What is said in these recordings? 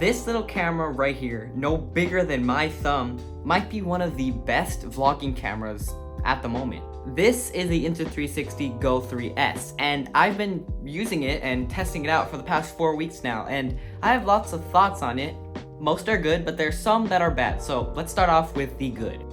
This little camera right here, no bigger than my thumb, might be one of the best vlogging cameras at the moment. This is the Insta360 Go 3S, and I've been using it and testing it out for the past 4 weeks now, and I have lots of thoughts on it. Most are good, but there's some that are bad, so let's start off with the good.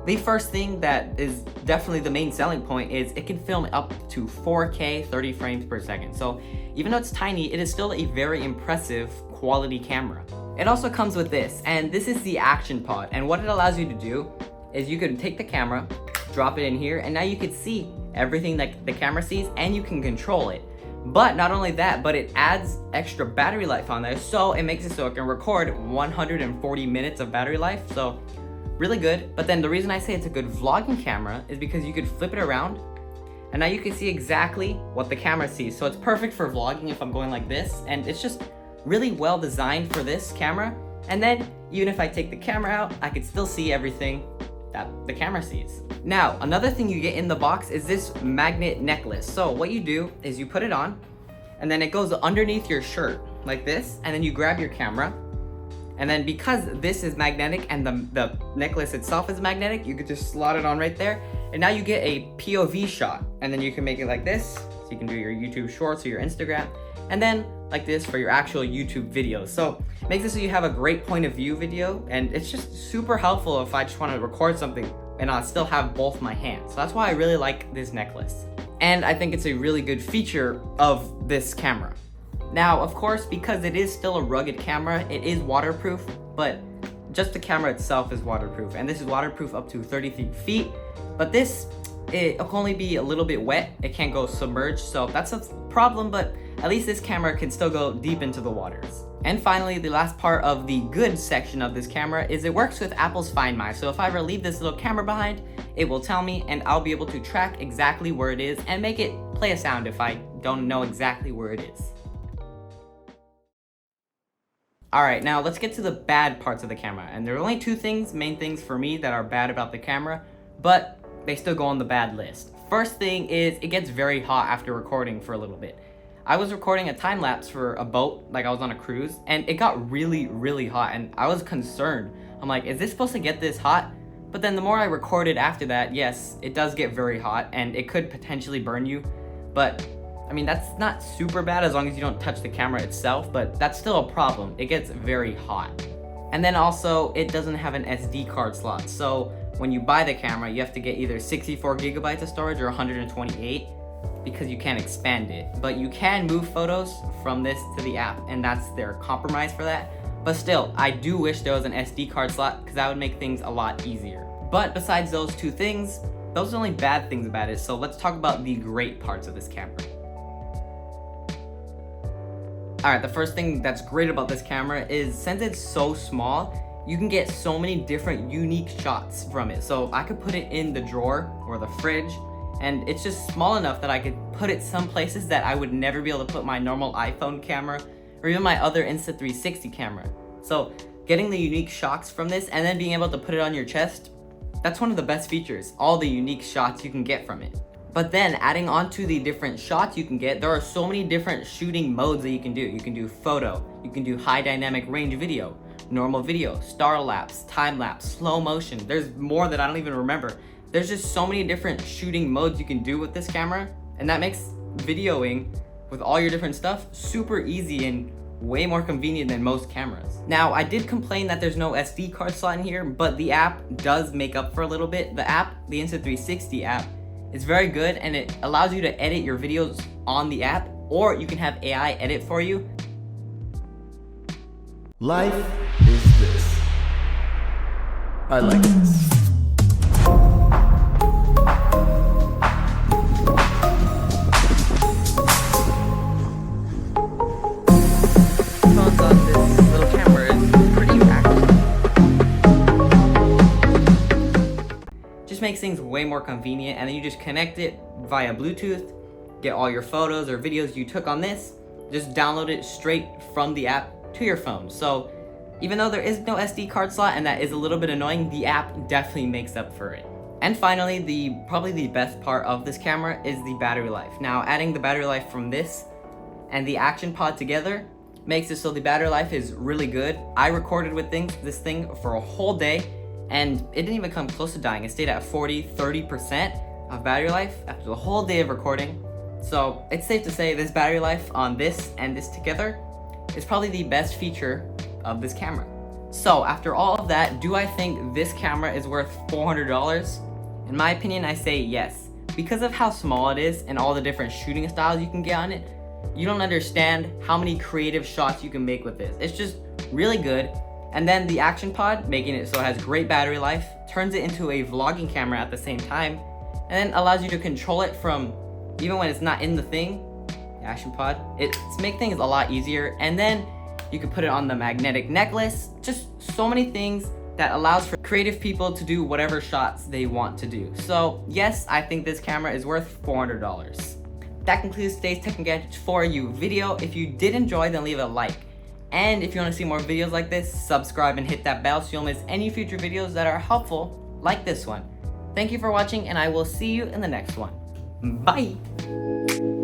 The first thing that is definitely the main selling point is it can film up to 4K 30 frames per second. So even though it's tiny, it is still a very impressive quality camera. It also comes with this, and this is the action pod. And what it allows you to do is you can take the camera, drop it in here, and now you can see everything that the camera sees and you can control it. But not only that, but it adds extra battery life on there. So it makes it so it can record 140 minutes of battery life. So really good. But then the reason I say it's a good vlogging camera is because you could flip it around and now you can see exactly what the camera sees. So it's perfect for vlogging if I'm going like this, and it's just really well designed for this camera. And then even if I take the camera out, I could still see everything that the camera sees. Now, another thing you get in the box is this magnet necklace. So what you do is you put it on and then it goes underneath your shirt like this, and then you grab your camera. And then because this is magnetic and the necklace itself is magnetic, you could just slot it on right there. And now you get a POV shot. And then you can make it like this. So you can do your YouTube shorts or your Instagram. And then like this for your actual YouTube videos. So it makes it so you have a great point of view video. And it's just super helpful if I just want to record something and I still have both my hands. So that's why I really like this necklace. And I think it's a really good feature of this camera. Now, of course, because it is still a rugged camera, it is waterproof, but just the camera itself is waterproof. And this is waterproof up to 33 feet, but it can only be a little bit wet. It can't go submerged, so that's a problem, but at least this camera can still go deep into the waters. And finally, the last part of the good section of this camera is it works with Apple's Find My. So if I ever leave this little camera behind, it will tell me and I'll be able to track exactly where it is and make it play a sound if I don't know exactly where it is. Alright, now let's get to the bad parts of the camera. And there are only two main things for me that are bad about the camera, but they still go on the bad list. First thing is it gets very hot after recording for a little bit. I was recording a time lapse for a boat, like I was on a cruise, and it got really, really hot and I was concerned. I'm like, is this supposed to get this hot? But then the more I recorded after that, yes, it does get very hot and it could potentially burn you. But I mean, that's not super bad as long as you don't touch the camera itself, but that's still a problem. It gets very hot. And then also, it doesn't have an SD card slot. So when you buy the camera, you have to get either 64 gigabytes of storage or 128 because you can't expand it. But you can move photos from this to the app, and that's their compromise for that. But still, I do wish there was an SD card slot because that would make things a lot easier. But besides those two things, those are the only bad things about it. So let's talk about the great parts of this camera. Alright, the first thing that's great about this camera is since it's so small, you can get so many different unique shots from it. So I could put it in the drawer or the fridge, and it's just small enough that I could put it some places that I would never be able to put my normal iPhone camera or even my other Insta360 camera. So getting the unique shots from this and then being able to put it on your chest, that's one of the best features, all the unique shots you can get from it. But then adding on to the different shots you can get, there are so many different shooting modes that you can do. You can do photo, you can do high dynamic range video, normal video, star lapse, time lapse, slow motion. There's more that I don't even remember. There's just so many different shooting modes you can do with this camera, and that makes videoing with all your different stuff super easy and way more convenient than most cameras. Now, I did complain that there's no SD card slot in here, but the app does make up for a little bit. The app, the Insta360 app, it's very good and it allows you to edit your videos on the app, or you can have AI edit for you. Life is this. I like this. Phones on this little camera is pretty accurate. Just makes things way more convenient, and then you just connect it via Bluetooth, get all your photos or videos you took on this, just download it straight from the app to your phone. So even though there is no SD card slot and that is a little bit annoying, the app definitely makes up for it. And finally, probably the best part of this camera is the battery life. Now, adding the battery life from this and the action pod together makes it so the battery life is really good. I recorded with this thing for a whole day, and it didn't even come close to dying. It stayed at 30% of battery life after the whole day of recording. So it's safe to say this battery life on this and this together is probably the best feature of this camera. So after all of that, do I think this camera is worth $400? In my opinion, I say yes. Because of how small it is and all the different shooting styles you can get on it, you don't understand how many creative shots you can make with this. It's just really good. And then the action pod, making it so it has great battery life, turns it into a vlogging camera at the same time, and then allows you to control it from even when it's not in the thing, the action pod. It's make things a lot easier. And then you can put it on the magnetic necklace. Just so many things that allows for creative people to do whatever shots they want to do. So yes, I think this camera is worth $400. That concludes today's Tech and Gadgets for You video. If you did enjoy, then leave a like. And if you want to see more videos like this, subscribe and hit that bell so you'll miss any future videos that are helpful like this one. Thank you for watching, and I will see you in the next one. Bye!